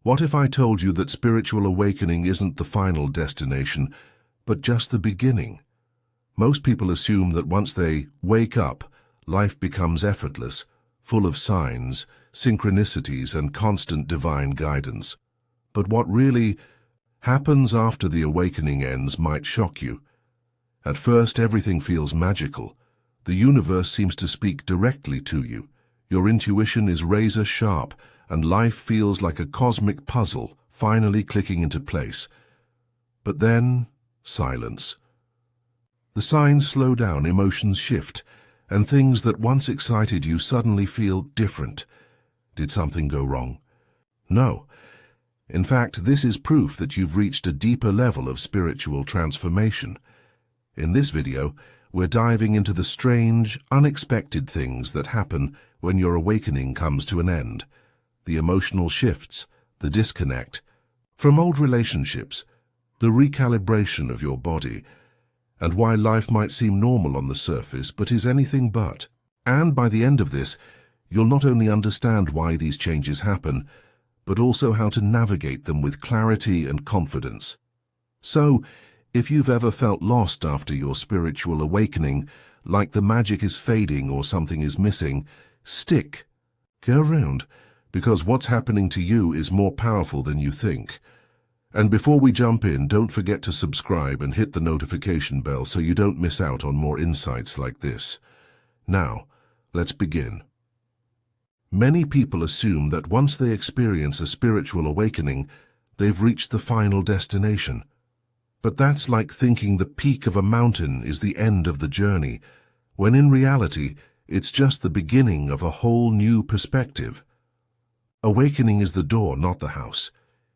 What if I told you that spiritual awakening isn't the final destination, but just the beginning? Most people assume that once they wake up, life becomes effortless, full of signs, synchronicities, and constant divine guidance. But what really happens after the awakening ends might shock you. At first, everything feels magical. The universe seems to speak directly to you. Your intuition is razor sharp, and life feels like a cosmic puzzle finally clicking into place. But then, silence. The signs slow down, emotions shift, and things that once excited you suddenly feel different. Did something go wrong? No. In fact, this is proof that you've reached a deeper level of spiritual transformation. In this video, we're diving into the strange, unexpected things that happen when your awakening comes to an end. The emotional shifts, the disconnect from old relationships, the recalibration of your body, and why life might seem normal on the surface but is anything but. And by the end of this, you'll not only understand why these changes happen, but also how to navigate them with clarity and confidence. So, if you've ever felt lost after your spiritual awakening, like the magic is fading or something is missing, stick. Go around, because what's happening to you is more powerful than you think. And before we jump in, don't forget to subscribe and hit the notification bell so you don't miss out on more insights like this. Now, let's begin. Many people assume that once they experience a spiritual awakening, they've reached the final destination. But that's like thinking the peak of a mountain is the end of the journey, when in reality, it's just the beginning of a whole new perspective. Awakening is the door, not the house.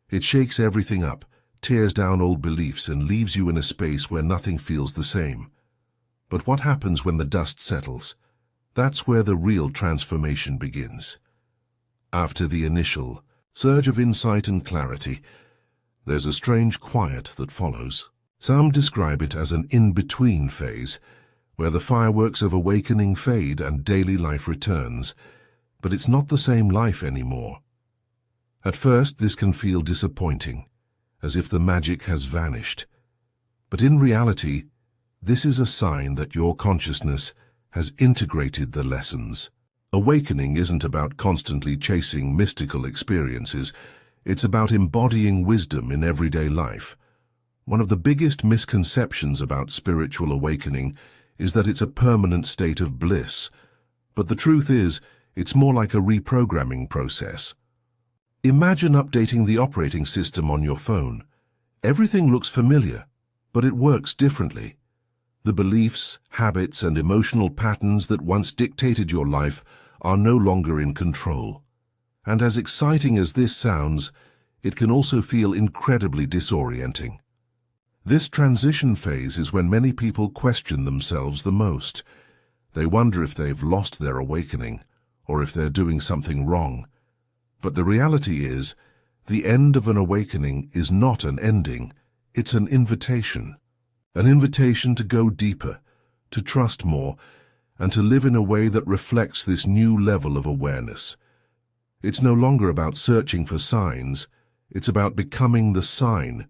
It shakes everything up, tears down old beliefs, and leaves you in a space where nothing feels the same. But what happens when the dust settles? That's where the real transformation begins. After the initial surge of insight and clarity, there's a strange quiet that follows. Some describe it as an in-between phase, where the fireworks of awakening fade and daily life returns, but it's not the same life anymore. At first, this can feel disappointing, as if the magic has vanished. But in reality, this is a sign that your consciousness has integrated the lessons. Awakening isn't about constantly chasing mystical experiences. It's about embodying wisdom in everyday life. One of the biggest misconceptions about spiritual awakening is that it's a permanent state of bliss. But the truth is, it's more like a reprogramming process. Imagine updating the operating system on your phone. Everything looks familiar, but it works differently. The beliefs, habits, and emotional patterns that once dictated your life are no longer in control. And as exciting as this sounds, it can also feel incredibly disorienting. This transition phase is when many people question themselves the most. They wonder if they've lost their awakening, or if they're doing something wrong. But the reality is, the end of an awakening is not an ending, it's an invitation. An invitation to go deeper, to trust more, and to live in a way that reflects this new level of awareness. It's no longer about searching for signs, it's about becoming the sign.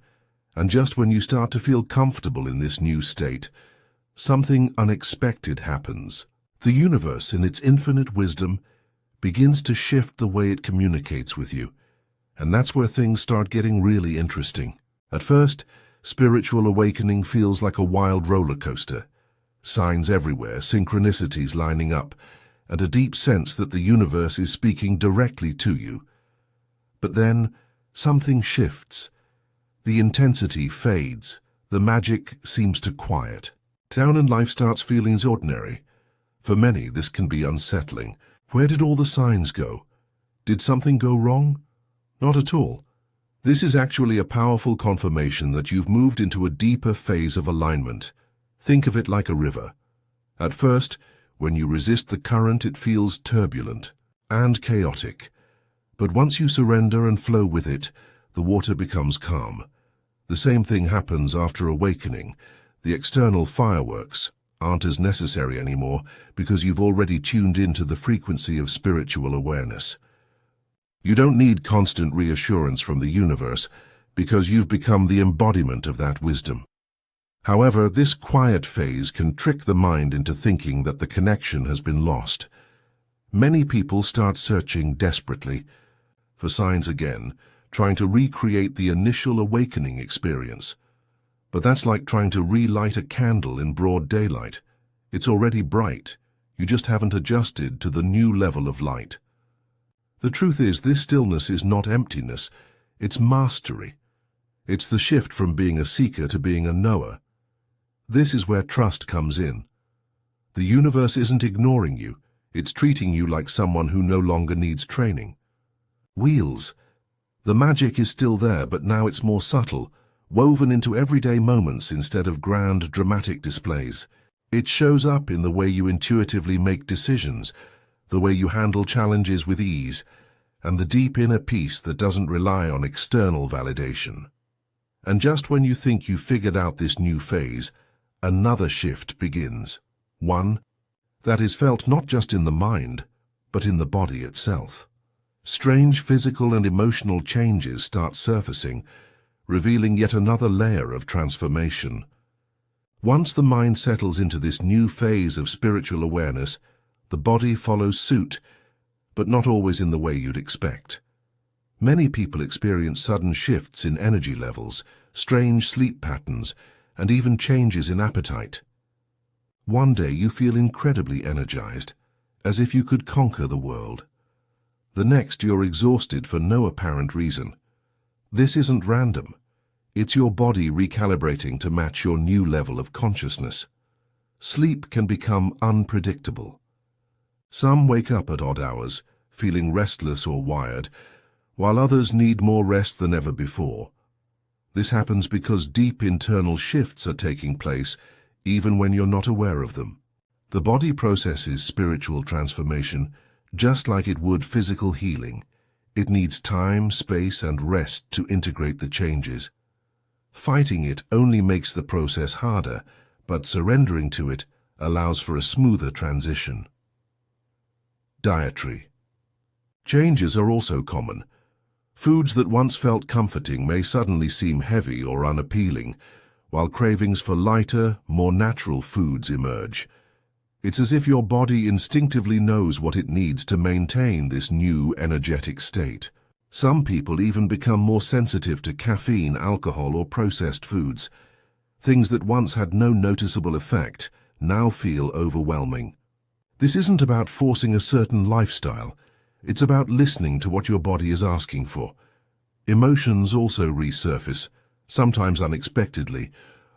And just when you start to feel comfortable in this new state, something unexpected happens. The universe, in its infinite wisdom, begins to shift the way it communicates with you. And that's where things start getting really interesting. At first, spiritual awakening feels like a wild roller coaster. Signs everywhere, synchronicities lining up, and a deep sense that the universe is speaking directly to you. But then, something shifts. The intensity fades. The magic seems to quiet. Down and life starts feeling ordinary. For many, this can be unsettling. Where did all the signs go? Did something go wrong? Not at all. This is actually a powerful confirmation that you've moved into a deeper phase of alignment. Think of it like a river. At first, when you resist the current, it feels turbulent and chaotic. But once you surrender and flow with it, the water becomes calm. The same thing happens after awakening. The external fireworks aren't as necessary anymore because you've already tuned into the frequency of spiritual awareness. You don't need constant reassurance from the universe because you've become the embodiment of that wisdom. However, this quiet phase can trick the mind into thinking that the connection has been lost. Many people start searching desperately for signs again, trying to recreate the initial awakening experience. But that's like trying to relight a candle in broad daylight. It's already bright. You just haven't adjusted to the new level of light. The truth is, this stillness is not emptiness, it's mastery. It's the shift from being a seeker to being a knower. This is where trust comes in. The universe isn't ignoring you, it's treating you like someone who no longer needs training. Wheels. The magic is still there, but now it's more subtle, woven into everyday moments instead of grand, dramatic displays. It shows up in the way you intuitively make decisions, the way you handle challenges with ease, and the deep inner peace that doesn't rely on external validation. And just when you think you've figured out this new phase, another shift begins. One that is felt not just in the mind, but in the body itself. Strange physical and emotional changes start surfacing, revealing yet another layer of transformation. Once the mind settles into this new phase of spiritual awareness, the body follows suit, but not always in the way you'd expect. Many people experience sudden shifts in energy levels, strange sleep patterns, and even changes in appetite. One day you feel incredibly energized, as if you could conquer the world. The next you're exhausted for no apparent reason. This isn't random. It's your body recalibrating to match your new level of consciousness. Sleep can become unpredictable. Some wake up at odd hours, feeling restless or wired, while others need more rest than ever before. This happens because deep internal shifts are taking place, even when you're not aware of them. The body processes spiritual transformation just like it would physical healing. It needs time, space, and rest to integrate the changes. Fighting it only makes the process harder, but surrendering to it allows for a smoother transition. Dietary. Changes are also common. Foods that once felt comforting may suddenly seem heavy or unappealing, while cravings for lighter, more natural foods emerge. It's as if your body instinctively knows what it needs to maintain this new energetic state. Some people even become more sensitive to caffeine, alcohol, or processed foods. Things that once had no noticeable effect now feel overwhelming. This isn't about forcing a certain lifestyle. It's about listening to what your body is asking for. Emotions also resurface, sometimes unexpectedly.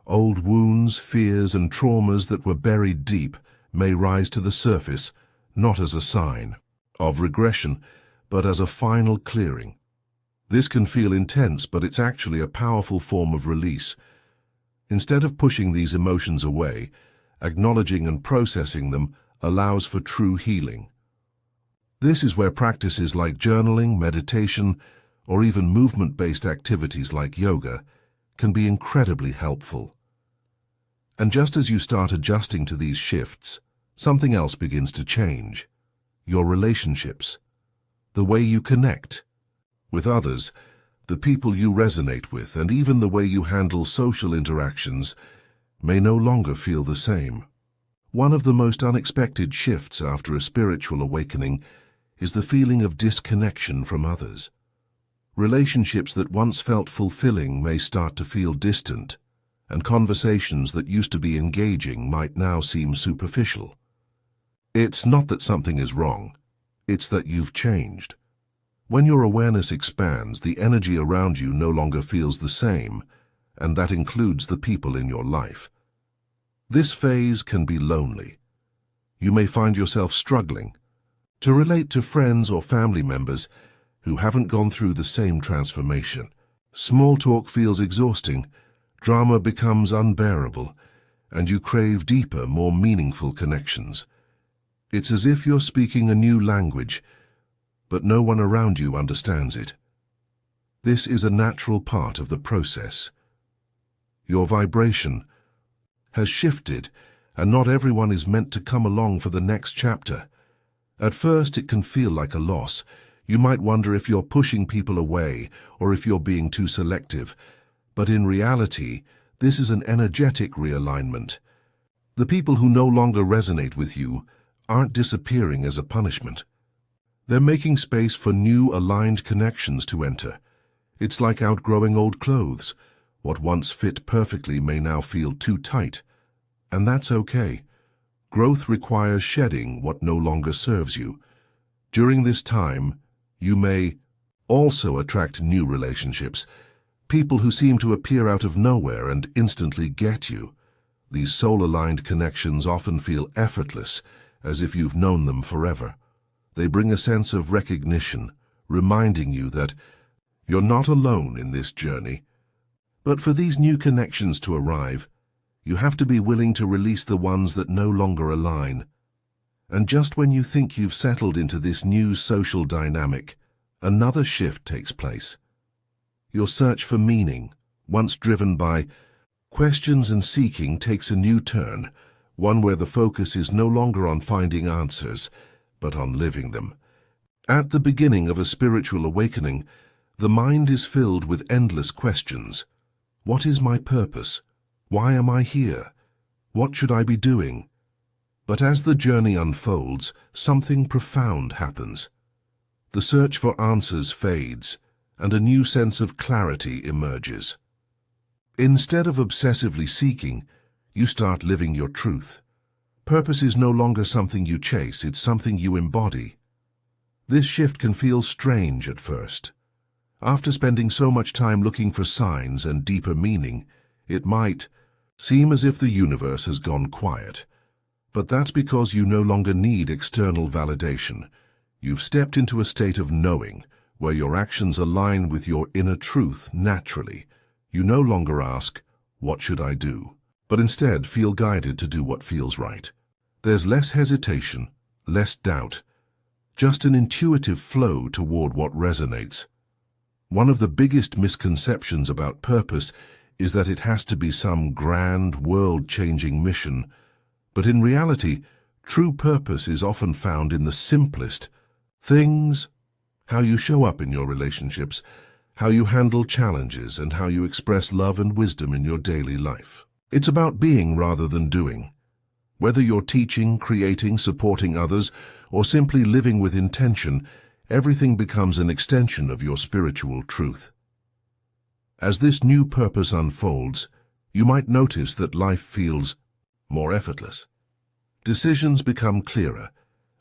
Old wounds, fears, and traumas that were buried deep may rise to the surface, not as a sign of regression, but as a final clearing. This can feel intense, but it's actually a powerful form of release. Instead of pushing these emotions away, acknowledging and processing them allows for true healing. This is where practices like journaling, meditation, or even movement-based activities like yoga can be incredibly helpful. And just as you start adjusting to these shifts, something else begins to change. Your relationships. The way you connect with others, the people you resonate with, and even the way you handle social interactions may no longer feel the same. One of the most unexpected shifts after a spiritual awakening is the feeling of disconnection from others. Relationships that once felt fulfilling may start to feel distant, and conversations that used to be engaging might now seem superficial. It's not that something is wrong, it's that you've changed. When your awareness expands, the energy around you no longer feels the same, and that includes the people in your life. This phase can be lonely. You may find yourself struggling to relate to friends or family members who haven't gone through the same transformation. Small talk feels exhausting, drama becomes unbearable, and you crave deeper, more meaningful connections. It's as if you're speaking a new language, but no one around you understands it. This is a natural part of the process. Your vibration has shifted, and not everyone is meant to come along for the next chapter. At first, it can feel like a loss. You might wonder if you're pushing people away or if you're being too selective. But in reality, this is an energetic realignment. The people who no longer resonate with you aren't disappearing as a punishment. They're making space for new aligned connections to enter. It's like outgrowing old clothes. What once fit perfectly may now feel too tight. And that's okay. Growth requires shedding what no longer serves you. During this time, you may also attract new relationships, people who seem to appear out of nowhere and instantly get you. These soul-aligned connections often feel effortless, as if you've known them forever. They bring a sense of recognition, reminding you that you're not alone in this journey. But for these new connections to arrive, you have to be willing to release the ones that no longer align. And just when you think you've settled into this new social dynamic, another shift takes place. Your search for meaning, once driven by questions and seeking, takes a new turn, one where the focus is no longer on finding answers, but on living them. At the beginning of a spiritual awakening, the mind is filled with endless questions. What is my purpose? Why am I here? What should I be doing? But as the journey unfolds, something profound happens. The search for answers fades, and a new sense of clarity emerges. Instead of obsessively seeking, you start living your truth. Purpose is no longer something you chase, it's something you embody. This shift can feel strange at first. After spending so much time looking for signs and deeper meaning, it might seem as if the universe has gone quiet. But that's because you no longer need external validation. You've stepped into a state of knowing, where your actions align with your inner truth naturally. You no longer ask, "What should I do?" but instead feel guided to do what feels right. There's less hesitation, less doubt, just an intuitive flow toward what resonates. One of the biggest misconceptions about purpose is that it has to be some grand, world-changing mission. But in reality, true purpose is often found in the simplest things: how you show up in your relationships, how you handle challenges, and how you express love and wisdom in your daily life. It's about being rather than doing. Whether you're teaching, creating, supporting others, or simply living with intention, everything becomes an extension of your spiritual truth. As this new purpose unfolds, you might notice that life feels more effortless. Decisions become clearer,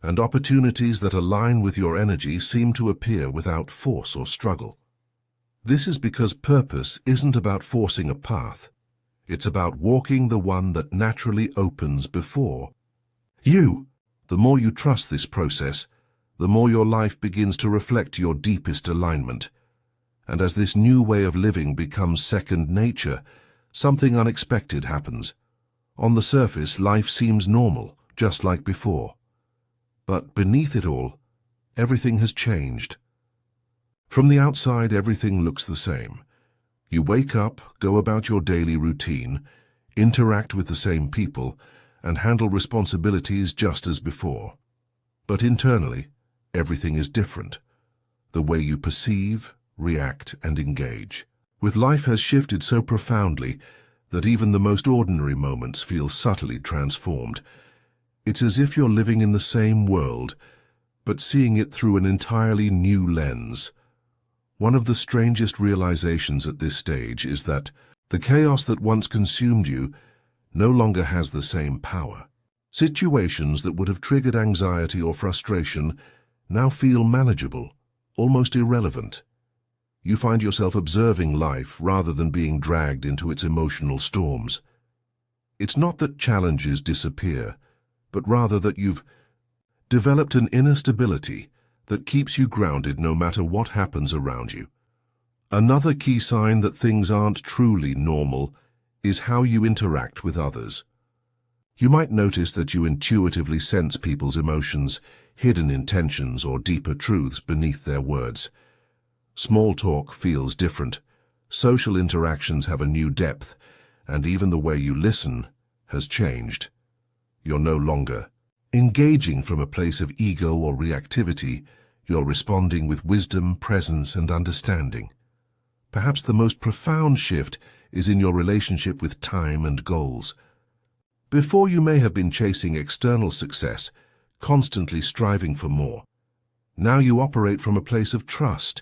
and opportunities that align with your energy seem to appear without force or struggle. This is because purpose isn't about forcing a path. It's about walking the one that naturally opens before you. The more you trust this process, the more your life begins to reflect your deepest alignment. And as this new way of living becomes second nature, something unexpected happens. On the surface, life seems normal, just like before. But beneath it all, everything has changed. From the outside, everything looks the same. You wake up, go about your daily routine, interact with the same people, and handle responsibilities just as before. But internally, everything is different. The way you perceive, react, and engage with life has shifted so profoundly that even the most ordinary moments feel subtly transformed. It's as if you're living in the same world, but seeing it through an entirely new lens. One of the strangest realizations at this stage is that the chaos that once consumed you no longer has the same power. Situations that would have triggered anxiety or frustration now feel manageable, almost irrelevant. You find yourself observing life rather than being dragged into its emotional storms. It's not that challenges disappear, but rather that you've developed an inner stability that keeps you grounded no matter what happens around you. Another key sign that things aren't truly normal is how you interact with others. You might notice that you intuitively sense people's emotions, hidden intentions, or deeper truths beneath their words. Small talk feels different, social interactions have a new depth, and even the way you listen has changed. You're no longer engaging from a place of ego or reactivity. You're responding with wisdom, presence, and understanding. Perhaps the most profound shift is in your relationship with time and goals. Before, you may have been chasing external success, constantly striving for more. Now you operate from a place of trust.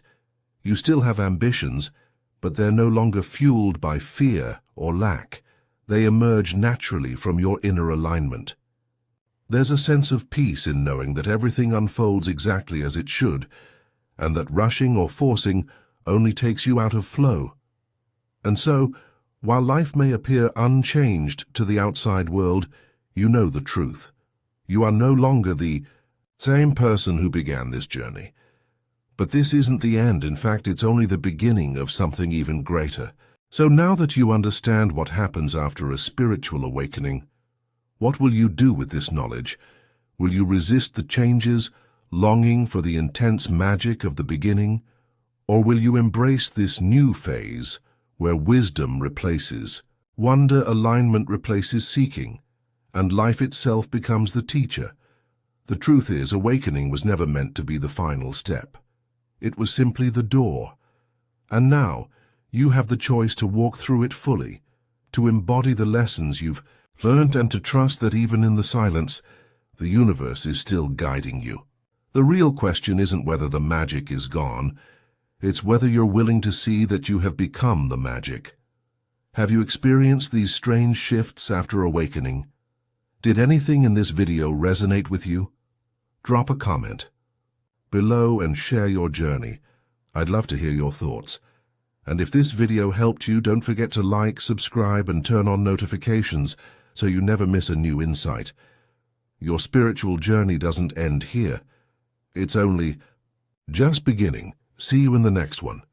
You still have ambitions, but they're no longer fueled by fear or lack. They emerge naturally from your inner alignment. There's a sense of peace in knowing that everything unfolds exactly as it should, and that rushing or forcing only takes you out of flow. And so, while life may appear unchanged to the outside world, you know the truth. You are no longer the same person who began this journey. But this isn't the end. In fact, it's only the beginning of something even greater. So now that you understand what happens after a spiritual awakening, what will you do with this knowledge? Will you resist the changes, longing for the intense magic of the beginning? Or will you embrace this new phase where wisdom replaces wonder, alignment replaces seeking, and life itself becomes the teacher? The truth is, awakening was never meant to be the final step. It was simply the door. And now, you have the choice to walk through it fully, to embody the lessons you've learned, and to trust that even in the silence, the universe is still guiding you. The real question isn't whether the magic is gone. It's whether you're willing to see that you have become the magic. Have you experienced these strange shifts after awakening? Did anything in this video resonate with you? Drop a comment below and share your journey. I'd love to hear your thoughts. And if this video helped you, don't forget to like, subscribe, and turn on notifications so you never miss a new insight. Your spiritual journey doesn't end here. It's only just beginning. See you in the next one.